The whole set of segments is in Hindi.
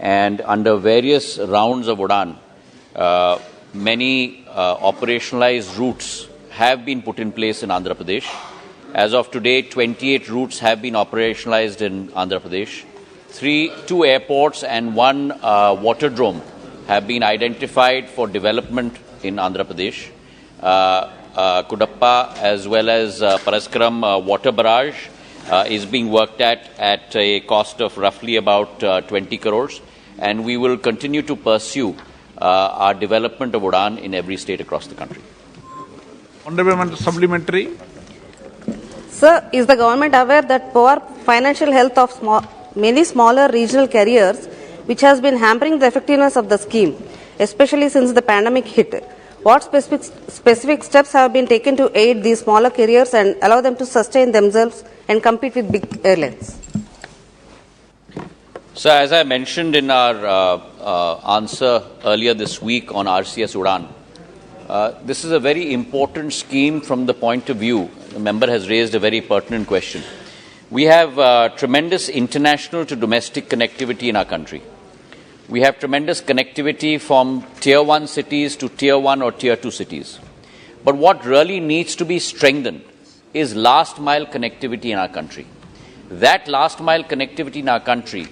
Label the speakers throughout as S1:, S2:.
S1: and under various rounds of Udan, many operationalized routes have been put in place in Andhra Pradesh. As of today, 28 routes have been operationalized in Andhra Pradesh. Two airports and one waterdrome have been identified for development in Andhra Pradesh. Kudappa as well as Paraskaram water barrage is being worked at a cost of roughly about 20 crores, and we will continue to pursue our development of Udan in every state across the country.
S2: Honorable Member Supplementary.
S3: Sir, is the government aware that poor financial health of many smaller regional carriers, which has been hampering the effectiveness of the scheme, especially since the pandemic hit? What specific steps have been taken to aid these smaller carriers and allow them to sustain themselves and compete with big airlines?
S1: So, as I mentioned in our answer earlier this week on RCS Udan, this is a very important scheme from the point of view. The member has raised a very pertinent question. We have tremendous international to domestic connectivity in our country. We have tremendous connectivity from Tier 1 cities to Tier 1 or Tier 2 cities. But what really needs to be strengthened is last mile connectivity in our country. That last mile connectivity in our country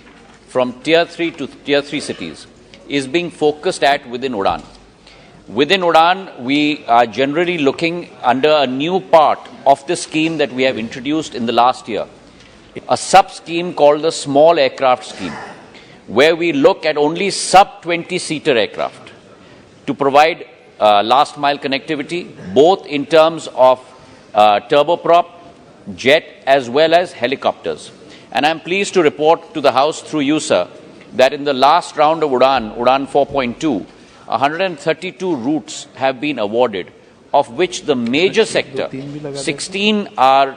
S1: from Tier 3 to Tier 3 cities is being focused at within Udan. Within Udan, we are generally looking under a new part of the scheme that we have introduced in the last year, a sub-scheme called the Small Aircraft Scheme, where we look at only sub-20-seater aircraft to provide last-mile connectivity, both in terms of turboprop, jet, as well as helicopters. And I'm pleased to report to the House through you, sir, that in the last round of Udan 4.2, 132 routes have been awarded, of which the major sector, 16 are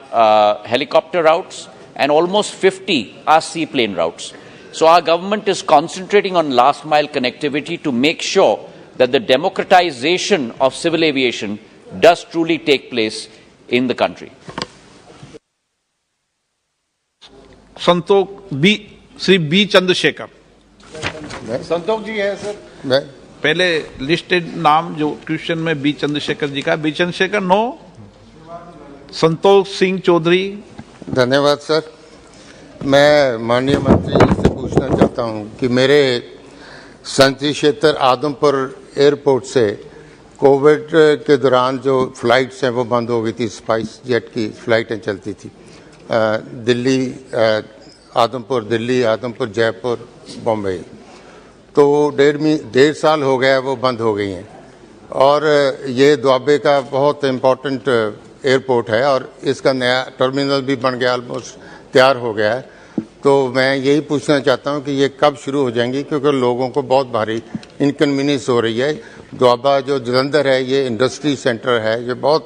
S1: helicopter routes and almost 50 are seaplane routes. So our government is concentrating on last mile connectivity to make sure that the democratization of civil aviation does truly take place in the country.
S2: Santosh Shri B Chandrashekhar.
S4: Santosh ji है सर.
S2: पहले लिस्टेड नाम जो क्वेश्चन में बी चंद्रशेखर जी का. B Chandrashekhar no. संतोष सिंह चौधरी.
S4: धन्यवाद सर. मैं माननीय मंत्री जी से पूछना चाहता हूं कि मेरे संसदीय क्षेत्र आदमपुर एयरपोर्ट से कोविड के दौरान जो फ्लाइट्स हैं वो बंद हो गई थी. स्पाइस जेट की फ्लाइटें चलती थी दिल्ली आदमपुर, दिल्ली आदमपुर, जयपुर, बॉम्बे. तो डेढ़ साल हो गया वो बंद हो गई हैं. और ये दुआबे का बहुत इम्पोर्टेंट एयरपोर्ट है और इसका नया टर्मिनल भी बन गया, ऑलमोस्ट तैयार हो गया है. तो मैं यही पूछना चाहता हूं कि ये कब शुरू हो जाएंगी, क्योंकि लोगों को बहुत भारी इनकन्वीनियंस हो रही है. दुआबा जो जलंधर है ये इंडस्ट्री सेंटर है, ये बहुत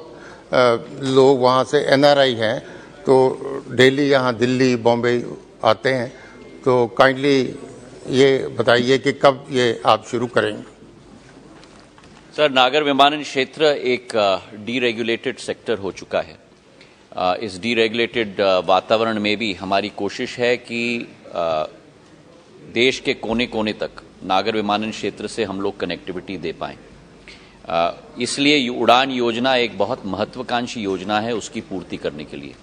S4: लोग वहाँ से NRI हैं, तो डेली यहाँ दिल्ली बॉम्बे आते हैं. तो काइंडली ये बताइए कि कब ये आप शुरू करेंगे.
S1: सर, नागर विमानन क्षेत्र एक डीरेगुलेटेड सेक्टर हो चुका है. इस डीरेगुलेटेड वातावरण में भी हमारी कोशिश है कि देश के कोने कोने तक नागर विमानन क्षेत्र से हम लोग कनेक्टिविटी दे पाएं. इसलिए उड़ान योजना एक बहुत महत्वाकांक्षी योजना है उसकी पूर्ति करने के लिए.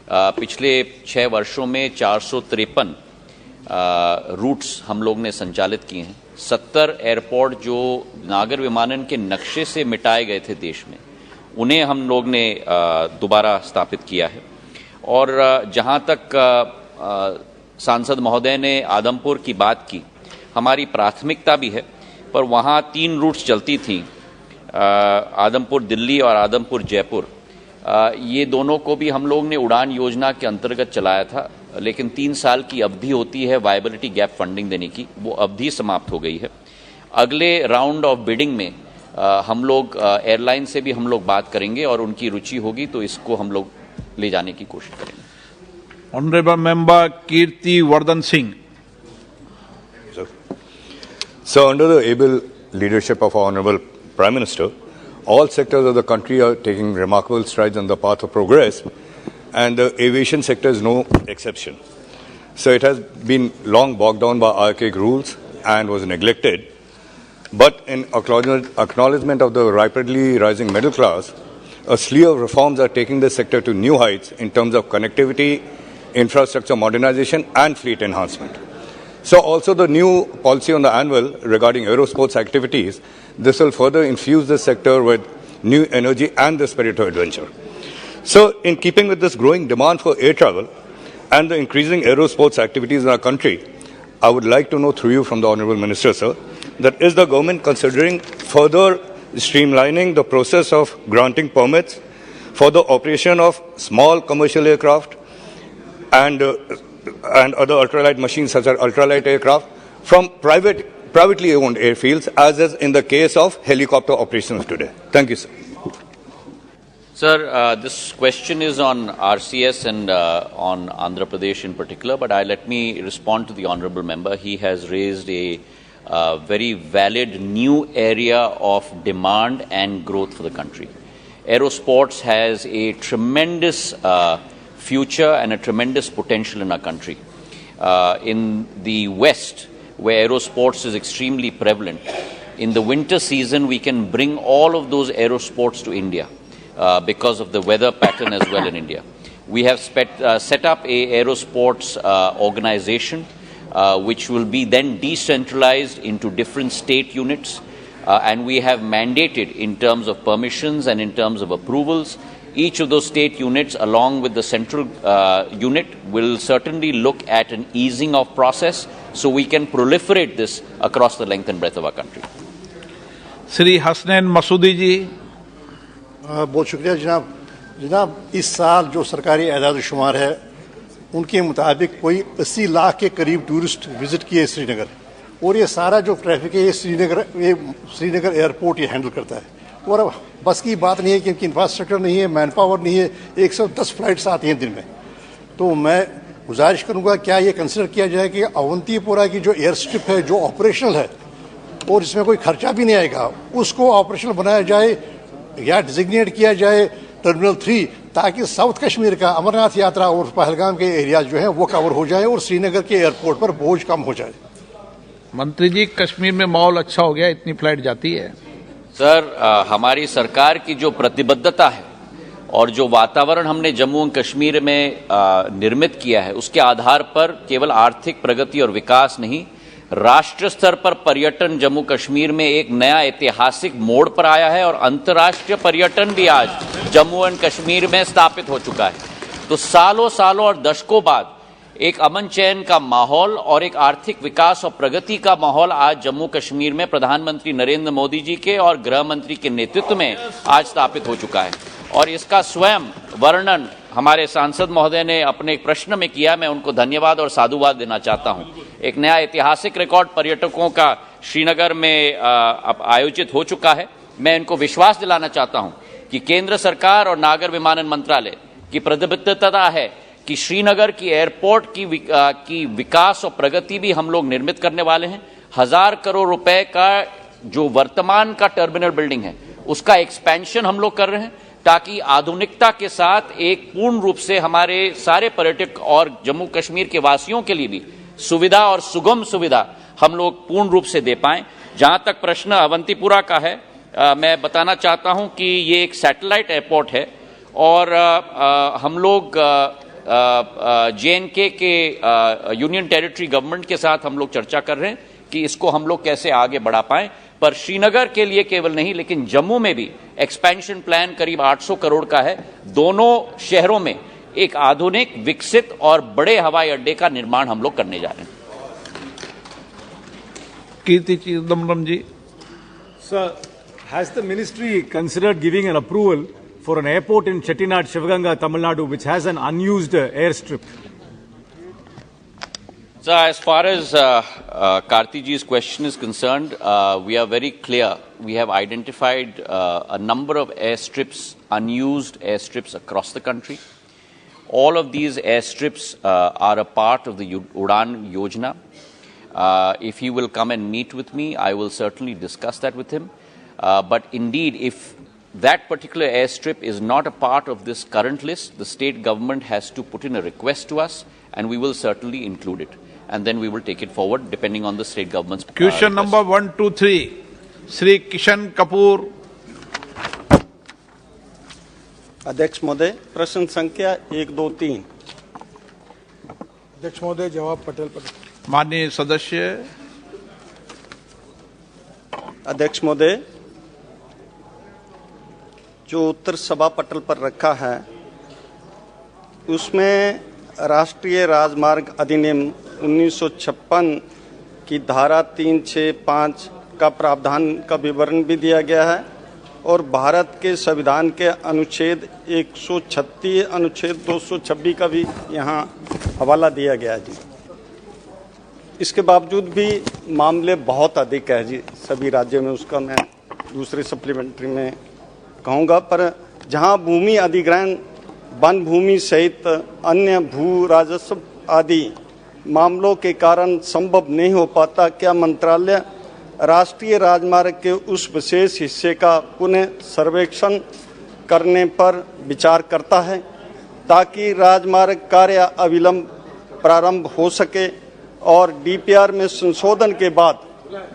S1: पिछले 6 वर्षों में 453 रूट्स हम लोग ने संचालित किए हैं. 70 एयरपोर्ट जो नागर विमानन के नक्शे से मिटाए गए थे देश में, उन्हें हम लोग ने दोबारा स्थापित किया है. और जहां तक सांसद महोदय ने आदमपुर की बात की, हमारी प्राथमिकता भी है, पर वहां 3 रूट्स चलती थीं, आदमपुर दिल्ली और आदमपुर जयपुर. ये दोनों को भी हम लोग ने उड़ान योजना के अंतर्गत चलाया था, लेकिन 3 साल की अवधि होती है वायबिलिटी गैप फंडिंग देने की, वो अवधि समाप्त हो गई है. अगले राउंड ऑफ बिडिंग में हम लोग एयरलाइन से भी हम लोग बात करेंगे और उनकी रुचि होगी तो इसको हम लोग ले जाने की कोशिश करेंगे.
S2: Honourable member Kirti Vardhan Singh.
S5: So, under the able leadership of our Honorable Prime Minister, all sectors of the country are taking remarkable strides on the path of progress, and the aviation sector is no exception. So it has been long bogged down by archaic rules and was neglected. But in acknowledgement of the rapidly rising middle class, a slew of reforms are taking the sector to new heights in terms of connectivity, infrastructure modernization, and fleet enhancement. So also the new policy on the annual regarding aerosports activities, this will further infuse the sector with new energy and the spirit of adventure. So in keeping with this growing demand for air travel and the increasing aerosports activities in our country, I would like to know through you from the Honourable Minister, sir, that is the government considering further streamlining the process of granting permits for the operation of small commercial aircraft and other ultralight machines such as ultralight aircraft from privately owned airfields, as is in the case of helicopter operations today? Thank you, sir.
S1: Sir, this question is on RCS and on Andhra Pradesh in particular, but let me respond to the Honourable Member. He has raised a very valid new area of demand and growth for the country. Aerosports has a tremendous future and a tremendous potential in our country. In the West, where aerosports is extremely prevalent, in the winter season we can bring all of those aerosports to India because of the weather pattern as well in India. We have set up a aerosports organization which will be then decentralized into different state units, and we have mandated in terms of permissions and in terms of approvals. Each of those state units, along with the central unit, will certainly look at an easing of process so we can proliferate this across the length and breadth of our country.
S2: Shri Hasnain Masoodi ji.
S6: बहुत शुक्रिया जनाब। जनाब, इस साल जो सरकारी एदाद शुमार है उनके मुताबिक कोई 80 लाख के करीब टूरिस्ट विजिट किए श्रीनगर, और ये सारा जो ट्रैफिक है ये श्रीनगर एयरपोर्ट ये हैंडल करता है। और बस की बात नहीं है क्योंकि इंफ्रास्ट्रक्चर नहीं है, मैन पावर नहीं है, 110 फ्लाइट्स आती हैं दिन में। तो मैं गुजारिश करूँगा क्या ये कंसिडर किया जाए कि अवंतीपुरा की जो एयर स्ट्रिप है जो ऑपरेशनल है और इसमें कोई खर्चा भी नहीं आएगा, उसको ऑपरेशनल बनाया जाए या डिजिग्नेट किया जाए टर्मिनल 3, ताकि साउथ कश्मीर का अमरनाथ यात्रा और पहलगाम के एरियाज जो हैं वो कवर हो जाए और श्रीनगर के एयरपोर्ट पर बोझ कम हो जाए।
S2: मंत्री जी, कश्मीर में माहौल अच्छा हो गया, इतनी फ्लाइट जाती है।
S1: सर, हमारी सरकार की जो प्रतिबद्धता है और जो वातावरण हमने जम्मू और कश्मीर में निर्मित किया है, उसके आधार पर केवल आर्थिक प्रगति और विकास नहीं, राष्ट्र स्तर पर पर्यटन जम्मू कश्मीर में एक नया ऐतिहासिक मोड़ पर आया है और अंतर्राष्ट्रीय पर्यटन भी आज जम्मू एंड कश्मीर में स्थापित हो चुका है। तो सालों और दशकों बाद एक अमन चैन का माहौल और एक आर्थिक विकास और प्रगति का माहौल आज जम्मू कश्मीर में प्रधानमंत्री नरेंद्र मोदी जी के और गृह मंत्री के नेतृत्व में आज स्थापित हो चुका है। और इसका स्वयं वर्णन हमारे सांसद महोदय ने अपने एक प्रश्न में किया। मैं उनको धन्यवाद और साधुवाद देना चाहता हूं। एक नया ऐतिहासिक रिकॉर्ड पर्यटकों का श्रीनगर में आयोजित हो चुका है। मैं इनको विश्वास दिलाना चाहता हूं कि केंद्र सरकार और नागर विमानन मंत्रालय की प्रतिबद्धता है कि श्रीनगर की एयरपोर्ट की विकास और प्रगति भी हम लोग निर्मित करने वाले हैं। 1000 करोड़ रुपए का जो वर्तमान का टर्मिनल बिल्डिंग है उसका एक्सपेंशन हम लोग कर रहे हैं, ताकि आधुनिकता के साथ एक पूर्ण रूप से हमारे सारे पर्यटक और जम्मू कश्मीर के वासियों के लिए भी सुविधा और सुगम सुविधा हम लोग पूर्ण रूप से दे पाएं। जहां तक प्रश्न अवंतीपुरा का है, मैं बताना चाहता हूं कि ये एक सैटेलाइट एयरपोर्ट है और हम लोग JNK के यूनियन टेरिटरी गवर्नमेंट के साथ हम लोग चर्चा कर रहे हैं कि इसको हम लोग कैसे आगे बढ़ा पाएं। पर श्रीनगर के लिए केवल नहीं, लेकिन जम्मू में भी एक्सपेंशन प्लान करीब 800 करोड़ का है। दोनों शहरों में एक आधुनिक, विकसित और बड़े हवाई अड्डे का निर्माण हम लोग करने जा रहे हैं।
S2: कीर्ति चिदम्बरम जी।
S7: Sir, has the ministry considered giving an approval for an airport in Chettinad, Shivaganga, Tamil Nadu, which has an unused airstrip?
S1: So, as far as Karti ji's question is concerned, we are very clear. We have identified a number of airstrips, unused airstrips across the country. All of these airstrips are a part of the Udan Yojana. If he will come and meet with me, I will certainly discuss that with him. But indeed, if that particular airstrip is not a part of this current list. The state government has to put in a request to us, and we will certainly include it. And then we will take it forward depending on the state government's
S2: Question number 1, 2, 3. Shri Kishan Kapoor.
S8: अध्यक्ष महोदय, प्रश्न संख्या 1, 2, 3।
S9: अध्यक्ष महोदय, जवाब पटेल पर।
S2: माननीय सदस्य।
S8: अध्यक्ष महोदय, जो उत्तर सभा पटल पर रखा है उसमें राष्ट्रीय राजमार्ग अधिनियम 1956 की धारा 3, 6, 5 का प्रावधान का विवरण भी दिया गया है और भारत के संविधान के अनुच्छेद 136, अनुच्छेद 226 का भी यहाँ हवाला दिया गया है जी। इसके बावजूद भी मामले बहुत अधिक है जी सभी राज्यों में, उसका मैं दूसरे सप्लीमेंट्री में कहूँगा। पर जहाँ भूमि अधिग्रहण, वन भूमि सहित अन्य भू राजस्व आदि मामलों के कारण संभव नहीं हो पाता, क्या मंत्रालय राष्ट्रीय राजमार्ग के उस विशेष हिस्से का पुनः सर्वेक्षण करने पर विचार करता है ताकि राजमार्ग कार्य अविलंब प्रारंभ हो सके और डीपीआर में संशोधन के बाद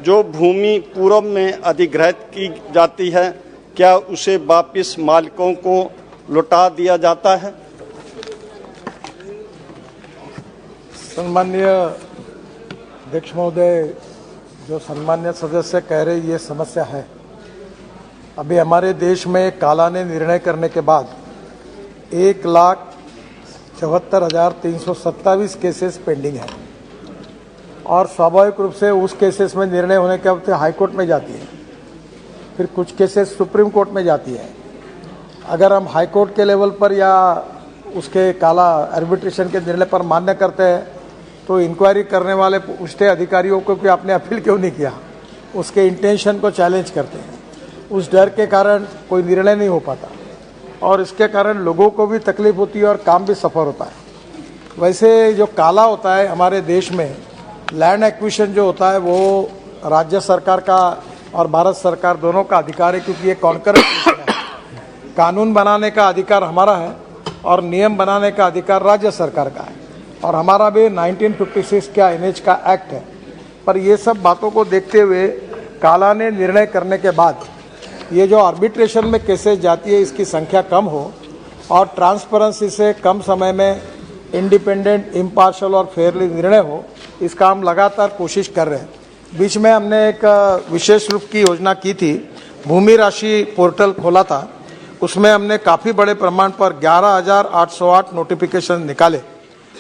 S8: जो भूमि पूर्व में अधिग्रहित की जाती है क्या उसे वापस मालिकों को लौटा दिया जाता है?
S9: सम्माननीय अध्यक्ष महोदय, जो सम्मान्य सदस्य कह रहे ये समस्या है। अभी हमारे देश में काला ने निर्णय करने के बाद 1,74,327 केसेस पेंडिंग है और स्वाभाविक रूप से उस केसेस में निर्णय होने के बाद हाईकोर्ट में जाती है, फिर कुछ केसेस सुप्रीम कोर्ट में जाती है। अगर हम हाईकोर्ट के लेवल पर या उसके काला आर्बिट्रेशन के निर्णय पर मान्य करते हैं तो इंक्वायरी करने वाले पूछते अधिकारियों को कि आपने अपील क्यों नहीं किया, उसके इंटेंशन को चैलेंज करते हैं। उस डर के कारण कोई निर्णय नहीं हो पाता और इसके कारण लोगों को भी तकलीफ होती है और काम भी सफर होता है। वैसे जो काला होता है हमारे देश में, लैंड एक्विजिशन जो होता है वो राज्य सरकार का और भारत सरकार दोनों का अधिकार है, क्योंकि ये कॉन्करेंट है। कानून बनाने का अधिकार हमारा है और नियम बनाने का अधिकार राज्य सरकार का है और हमारा भी 1956 का एनएच का एक्ट है। पर ये सब बातों को देखते हुए काला ने निर्णय करने के बाद ये जो आर्बिट्रेशन में केसेस जाती है इसकी संख्या कम हो और ट्रांसपेरेंसी से कम समय में इंडिपेंडेंट, इम्पार्शल और फेयरली निर्णय हो, इसका हम लगातार कोशिश कर रहे हैं। बीच में हमने एक विशेष रूप की योजना की थी, भूमि राशि पोर्टल खोला था, उसमें हमने काफ़ी बड़े प्रमाण पर 11,808 नोटिफिकेशन निकाले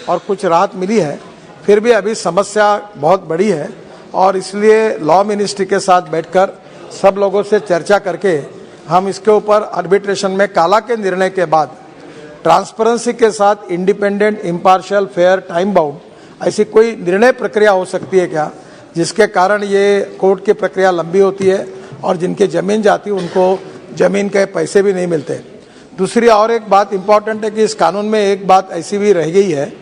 S9: और कुछ राहत मिली है। फिर भी अभी समस्या बहुत बड़ी है और इसलिए लॉ मिनिस्ट्री के साथ बैठकर सब लोगों से चर्चा करके हम इसके ऊपर आर्बिट्रेशन में काला के निर्णय के बाद ट्रांसपेरेंसी के साथ independent, impartial, fair, time bound ऐसी कोई निर्णय प्रक्रिया हो सकती है क्या, जिसके कारण ये कोर्ट की प्रक्रिया लंबी होती है और जिनकी ज़मीन जाती है उनको ज़मीन के पैसे भी नहीं मिलते। दूसरी और एक बात इम्पॉर्टेंट है कि इस कानून में एक बात ऐसी भी रह गई है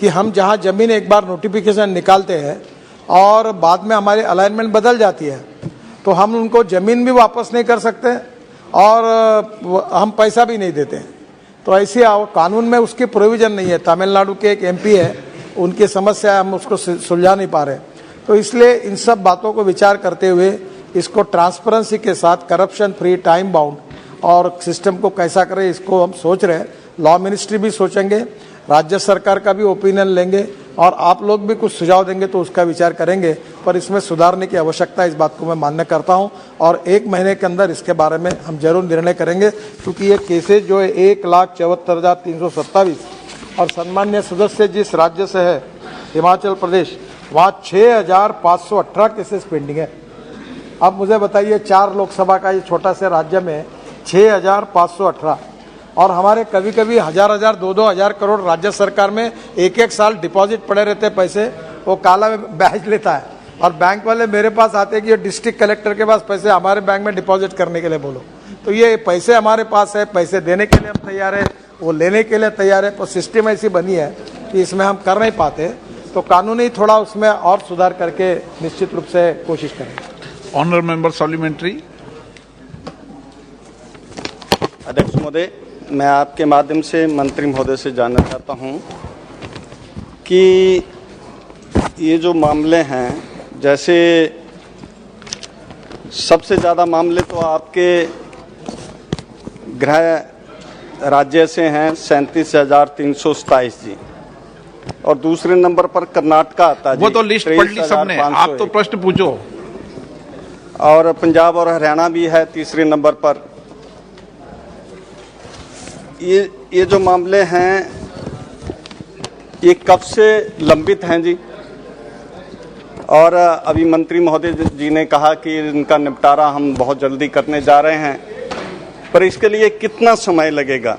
S9: कि हम जहां ज़मीन एक बार नोटिफिकेशन निकालते हैं और बाद में हमारी अलाइनमेंट बदल जाती है तो हम उनको ज़मीन भी वापस नहीं कर सकते और हम पैसा भी नहीं देते। तो ऐसी कानून में उसकी प्रोविज़न नहीं है। तमिलनाडु के एक एमपी है, उनकी समस्या हम उसको सुलझा नहीं पा रहे। तो इसलिए इन सब बातों को विचार करते हुए इसको ट्रांसपेरेंसी के साथ करप्शन फ्री, टाइम बाउंड और सिस्टम को कैसा करें इसको हम सोच रहे हैं। लॉ मिनिस्ट्री भी सोचेंगे, राज्य सरकार का भी ओपिनियन लेंगे और आप लोग भी कुछ सुझाव देंगे तो उसका विचार करेंगे। पर इसमें सुधारने की आवश्यकता, इस बात को मैं मान्य करता हूं और 1 महीने के अंदर इसके बारे में हम जरूर निर्णय करेंगे, क्योंकि ये केसेज जो है 1,74,327 और सम्मान्य सदस्य जिस राज्य से है हिमाचल प्रदेश, वहाँ 6,518 केसेस पेंडिंग है। अब मुझे बताइए 4 लोकसभा का ये छोटा से राज्य में 6,518 और हमारे कभी कभी 1,000, 2,000 करोड़ राज्य सरकार में एक साल डिपॉजिट पड़े रहते पैसे, वो काला में ब्याज लेता है और बैंक वाले मेरे पास आते हैं कि ये डिस्ट्रिक्ट कलेक्टर के पास पैसे हमारे बैंक में डिपॉजिट करने के लिए बोलो। तो ये पैसे हमारे पास है, पैसे देने के लिए हम तैयार है, वो लेने के लिए तैयार है। तो सिस्टम ऐसी बनी है कि इसमें हम कर नहीं पाते, तो कानूनी थोड़ा उसमें और सुधार करके निश्चित रूप से कोशिश करेंगे।
S2: Honour member supplementary.
S8: अध्यक्ष महोदय, मैं आपके माध्यम से मंत्री महोदय से जानना चाहता हूं कि ये जो मामले हैं, जैसे सबसे ज़्यादा मामले तो आपके गृह राज्य से हैं 37,327 जी, और दूसरे नंबर पर कर्नाटका आता है।
S2: वो तो लिस्ट पढ़ ली सबने, आप तो प्रश्न पूछो।
S8: और पंजाब और हरियाणा भी है तीसरे नंबर पर। ये जो मामले हैं ये कब से लंबित हैं जी? और अभी मंत्री महोदय जी ने कहा कि इनका निपटारा हम बहुत जल्दी करने जा रहे हैं, पर इसके लिए कितना समय लगेगा?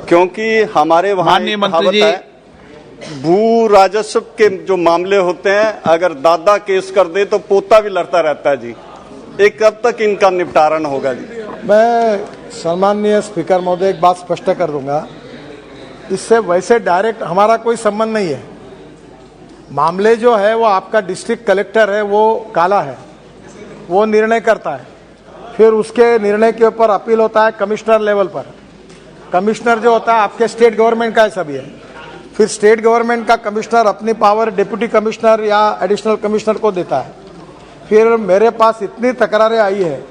S8: क्योंकि हमारे वहाँ कहावत है, भू राजस्व के जो मामले होते हैं, अगर दादा केस कर दे तो पोता भी लड़ता रहता है जी। एक कब तक इनका निपटारण होगा जी?
S9: मैं सम्माननीय स्पीकर महोदय एक बात स्पष्ट कर दूंगा, इससे वैसे डायरेक्ट हमारा कोई संबंध नहीं है। मामले जो है वो आपका डिस्ट्रिक्ट कलेक्टर है, वो काला है, वो निर्णय करता है, फिर उसके निर्णय के ऊपर अपील होता है कमिश्नर लेवल पर। कमिश्नर जो होता है आपके स्टेट गवर्नमेंट का सभी है, फिर स्टेट गवर्नमेंट का कमिश्नर अपनी पावर डिप्यूटी कमिश्नर या एडिशनल कमिश्नर को देता है। फिर मेरे पास इतनी तकरारें आई है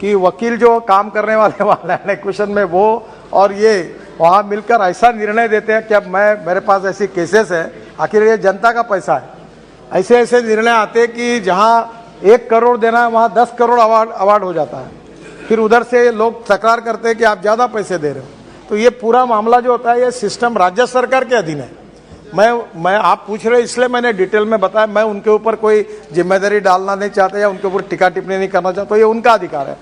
S9: कि वकील जो काम करने वाले क्वेश्चन में वो और ये वहाँ मिलकर ऐसा निर्णय देते हैं कि अब मेरे पास ऐसी केसेस है, आखिर ये जनता का पैसा है, ऐसे ऐसे निर्णय आते हैं कि जहाँ 1 करोड़ देना है वहाँ 10 करोड़ अवार्ड हो जाता है। फिर उधर से लोग तकरार करते हैं कि आप ज़्यादा पैसे दे रहे हो। तो ये पूरा मामला जो होता है ये सिस्टम राज्य सरकार के अधीन है। मैं आप पूछ रहे इसलिए मैंने डिटेल में बताया, मैं उनके ऊपर कोई जिम्मेदारी डालना नहीं चाहता या उनके ऊपर टीका टिप्पणी नहीं करना चाहता, ये उनका अधिकार है।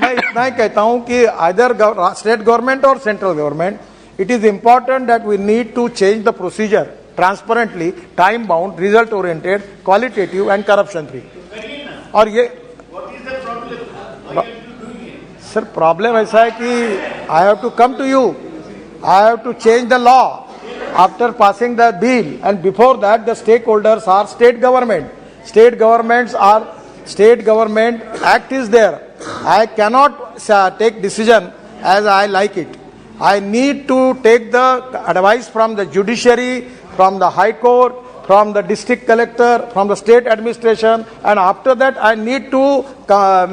S9: मैं इतना ही कहता हूं कि आइदर स्टेट गवर्नमेंट और central government, it is important that we need to change the procedure transparently, time bound, result oriented, qualitative and corruption free. और ये सर प्रॉब्लम ऐसा है कि I have to come to you, I have to change the law after passing the bill, and before that the stakeholders are state government act is there. I cannot take decision as I like it. I need to take the advice from the judiciary, from the high court, from the district collector, from the state administration, and after that I need to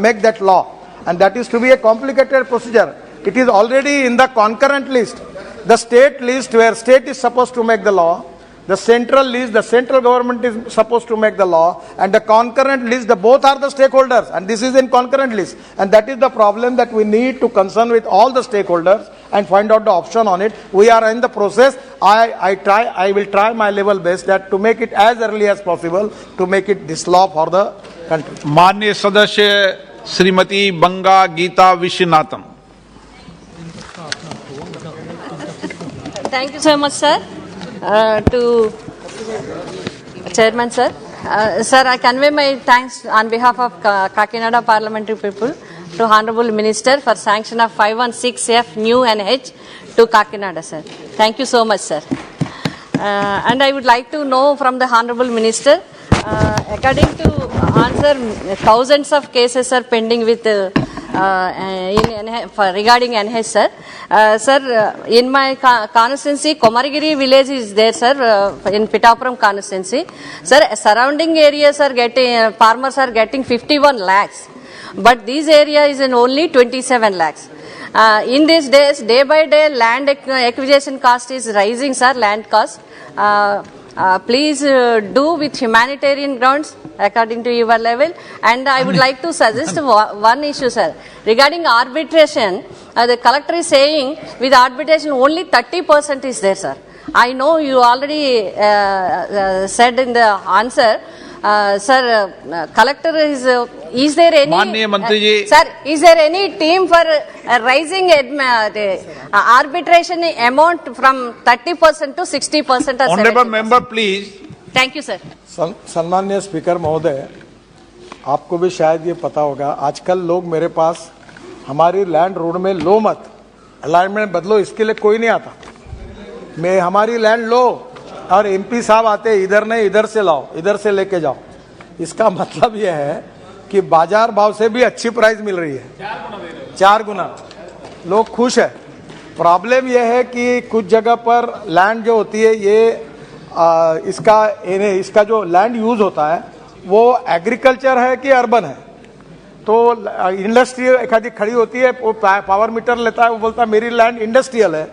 S9: make that law, and that is to be a complicated procedure. It is already in the concurrent list. The state list where state is supposed to make the law, the central list, the central government is supposed to make the law, and the concurrent list, both are the stakeholders, and this is in concurrent list, and that is the problem that we need to concern with all the stakeholders and find out the option on it. We are in the process. I will try my level best that to make it as early as possible to make it this law for the country.
S2: माननीय सदस्य श्रीमती बंगा Gita Viswanathan.
S10: Thank you so much, sir. To Chairman, sir. Sir, I convey my thanks on behalf of Kakinada parliamentary people to Honorable Minister for sanction of 516F new NH to Kakinada, sir. Thank you so much, sir. And I would like to know from the Honorable Minister, according to answer, thousands of cases are pending with regarding NH, sir. Sir, in my constituency, Komargiri village is there, sir, in Pittapuram constituency. Sir, surrounding areas are getting, farmers are getting 51 lakhs. But this area is in only 27 lakhs. In these days, day by day, land acquisition cost is rising, sir, land cost. Please do with humanitarian grounds according to your level. And I would like to suggest one issue, sir. Regarding arbitration, the collector is saying with arbitration only 30% is there, sir. I know you already said in the answer. Sir, collector is there any,
S2: माननीय मंत्री जी,
S10: sir, is there any team for raising arbitration amount from 30% to 60%?
S2: Honorable member, please.
S10: Thank you, sir.
S9: सम्माननीय स्पीकर महोदय, आपको भी शायद ये पता होगा, आजकल लोग मेरे पास हमारी लैंड रोड में लो मत, अलाइनमेंट बदलो, इसके लिए कोई नहीं आता। मैं हमारी लैंड लो और एमपी साहब आते इधर नहीं, इधर से लाओ, इधर से लेके जाओ। इसका मतलब यह है कि बाजार भाव से भी अच्छी प्राइस मिल रही है, 4 गुना। लोग खुश है। प्रॉब्लम यह है कि कुछ जगह पर लैंड जो होती है ये इसका जो लैंड यूज होता है वो एग्रीकल्चर है कि अर्बन है। तो इंडस्ट्री एखादी खड़ी होती है, वो पावर मीटर लेता है, वो बोलता है मेरी लैंड इंडस्ट्रियल है,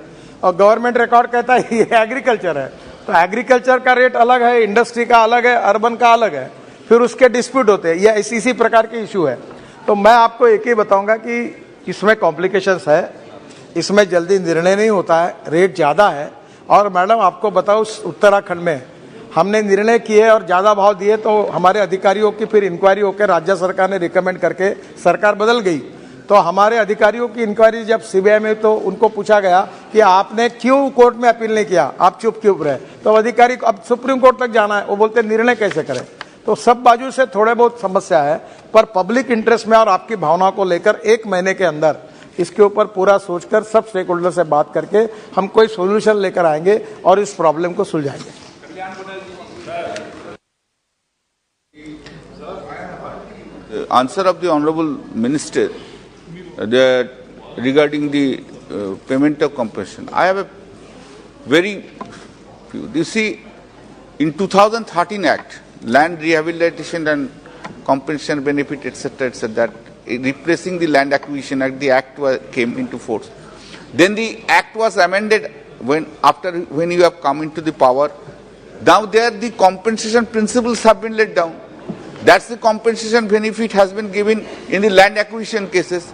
S9: और गवर्नमेंट रिकॉर्ड कहता है ये एग्रीकल्चर है। तो एग्रीकल्चर का रेट अलग है, इंडस्ट्री का अलग है, अर्बन का अलग है, फिर उसके डिस्प्यूट होते हैं। ये इसी प्रकार के इशू है। तो मैं आपको एक ही बताऊंगा कि इसमें कॉम्प्लिकेशंस है, इसमें जल्दी निर्णय नहीं होता है, रेट ज़्यादा है। और मैडम आपको बताओ, उत्तराखंड में हमने निर्णय किए और ज़्यादा भाव दिए तो हमारे अधिकारियों की फिर इंक्वायरी होकर राज्य सरकार ने रिकमेंड करके सरकार बदल गई। तो हमारे अधिकारियों की इंक्वायरी जब सीबीआई में, तो उनको पूछा गया कि आपने क्यों कोर्ट में अपील नहीं किया, आप चुप क्यों रहे। तो अधिकारी को अब सुप्रीम कोर्ट तक जाना है, वो बोलते निर्णय कैसे करें। तो सब बाजू से थोड़े बहुत समस्या है, पर पब्लिक इंटरेस्ट में और आपकी भावना को लेकर 1 महीने के अंदर इसके ऊपर पूरा सोचकर सब स्टेक होल्डर से बात करके हम कोई सोल्यूशन लेकर आएंगे और इस प्रॉब्लम को सुलझाएंगे।
S11: Answer of the Honorable Minister regarding the payment of compensation. I have a very few. You see, in 2013 Act, Land Rehabilitation and Compensation Benefit, etc., that replacing the Land Acquisition Act, the Act came into force. Then the Act was amended when you have come into the power. Now there the compensation principles have been laid down. That's the compensation benefit has been given in the land acquisition cases.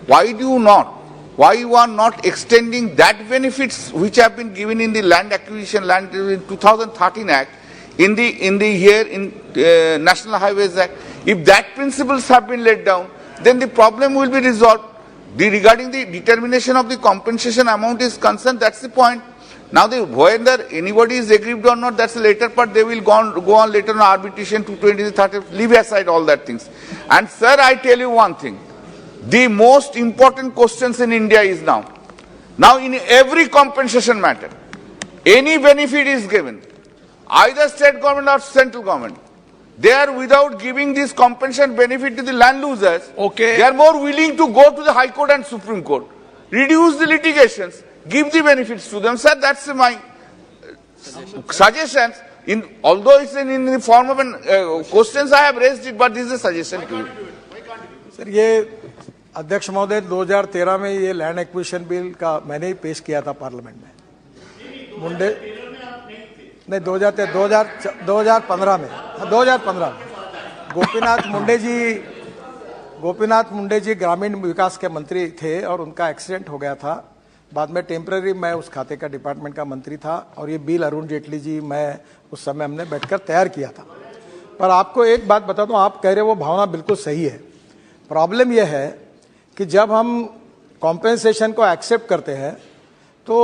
S11: Why you are not extending that benefits which have been given in the land acquisition, land in 2013 Act, in the National Highways Act? If that principles have been laid down, then the problem will be resolved. Regarding the determination of the compensation amount is concerned, that's the point. Now, whether anybody is aggrieved or not, that's the later part. They will go on later on arbitration, 220, 30, leave aside all that things. And sir, I tell you one thing. The most important questions in India is now in every compensation matter, any benefit is given, either state government or central government, they are without giving this compensation benefit to the land losers.
S2: Okay.
S11: They are more willing to go to the High Court and Supreme Court, reduce the litigations, give the benefits to them. Sir, that's my suggestions. Although it's in the form of questions I have raised it, but this is a suggestion to you.
S9: Sir, ये अध्यक्ष महोदय 2013 में ये लैंड एक्विजिशन बिल का मैंने ही पेश किया था पार्लियामेंट में। मुंडे नहीं 2015 में गोपीनाथ मुंडे जी ग्रामीण विकास के मंत्री थे और उनका एक्सीडेंट हो गया था। बाद में टेम्पररी मैं उस खाते का डिपार्टमेंट का मंत्री था और ये बिल अरुण जेटली जी मैं उस समय हमने बैठकर तैयार किया था। पर आपको एक बात बता दूं, आप कह रहे हो वो भावना बिल्कुल सही है। प्रॉब्लम यह है कि जब हम कॉम्पेंसेशन को एक्सेप्ट करते हैं तो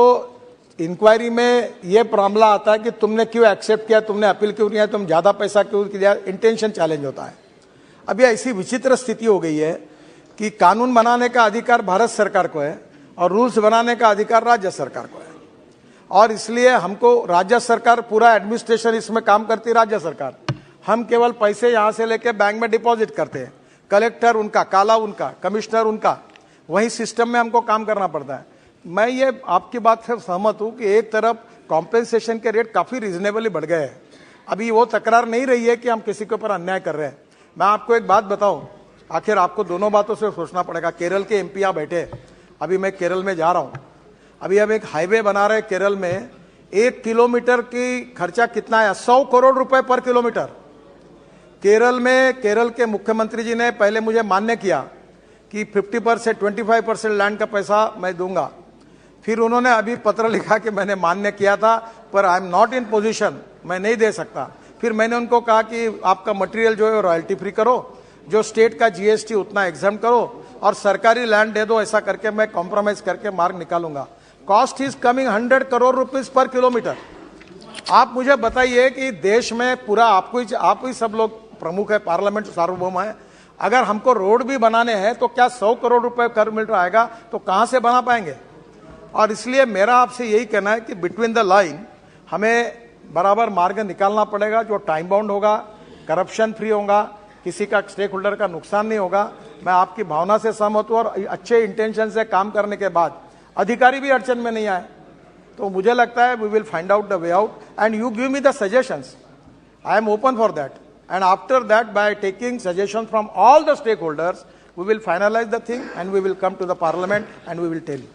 S9: इंक्वायरी में यह मामला आता है कि तुमने क्यों एक्सेप्ट किया, तुमने अपील क्यों किया, तुम ज्यादा पैसा क्यों किया, इंटेंशन चैलेंज होता है। अभी ऐसी विचित्र स्थिति हो गई है कि कानून बनाने का अधिकार भारत सरकार को है और रूल्स बनाने का अधिकार राज्य सरकार को है, और इसलिए हमको राज्य सरकार पूरा एडमिनिस्ट्रेशन इसमें काम करती है। राज्य सरकार, हम केवल पैसे यहां से लेके बैंक में डिपॉजिट करते हैं, कलेक्टर उनका, काला उनका, कमिश्नर उनका, वही सिस्टम में हमको काम करना पड़ता है। मैं ये आपकी बात से सहमत हूं कि एक तरफ कॉम्पेंसेशन के रेट काफी रिजनेबली बढ़ गए हैं। अभी वो तकरार नहीं रही है कि हम किसी के ऊपर अन्याय कर रहे हैं। मैं आपको एक बात बताऊं, आखिर आपको दोनों बातों से सोचना पड़ेगा। केरल के एमपी यहां बैठे, अभी मैं केरल में जा रहा हूं, अभी हम एक हाईवे बना रहे केरल में, 1 किलोमीटर की खर्चा कितना है, 100 करोड़ रुपए पर किलोमीटर। केरल में केरल के मुख्यमंत्री जी ने पहले मुझे मान्य किया कि 50% 25% लैंड का पैसा मैं दूंगा। फिर उन्होंने अभी पत्र लिखा कि मैंने मान्य किया था पर I am not in position, मैं नहीं दे सकता। फिर मैंने उनको कहा कि आपका मटेरियल जो है रॉयल्टी फ्री करो, जो स्टेट का जीएसटी उतना एग्जाम करो और सरकारी लैंड दे दो, ऐसा करके मैं कॉम्प्रोमाइज करके मार्ग निकालूंगा। Cost is coming 100 crore rupees पर किलोमीटर। आप मुझे बताइए कि देश में पूरा आप ही सब लोग प्रमुख है, पार्लियामेंट सार्वभौम है, अगर हमको रोड भी बनाने हैं तो क्या 100 करोड़ रुपए कर किलोमीटर आएगा, तो कहां से बना पाएंगे। और इसलिए मेरा आपसे यही कहना है कि बिटवीन द लाइन हमें बराबर मार्ग निकालना पड़ेगा, जो टाइम बाउंड होगा, करप्शन फ्री होगा, किसी का स्टेक होल्डर का नुकसान नहीं होगा। मैं आपकी भावना से सहमत हूं और अच्छे इंटेंशन से काम करने के बाद अधिकारी भी अड़चन में नहीं आए। तो मुझे लगता है we will find out the way out and you give me the suggestions, I am open for that, and after that by taking suggestions from all the stakeholders we will finalize the thing and we will come to the parliament and we will tell you.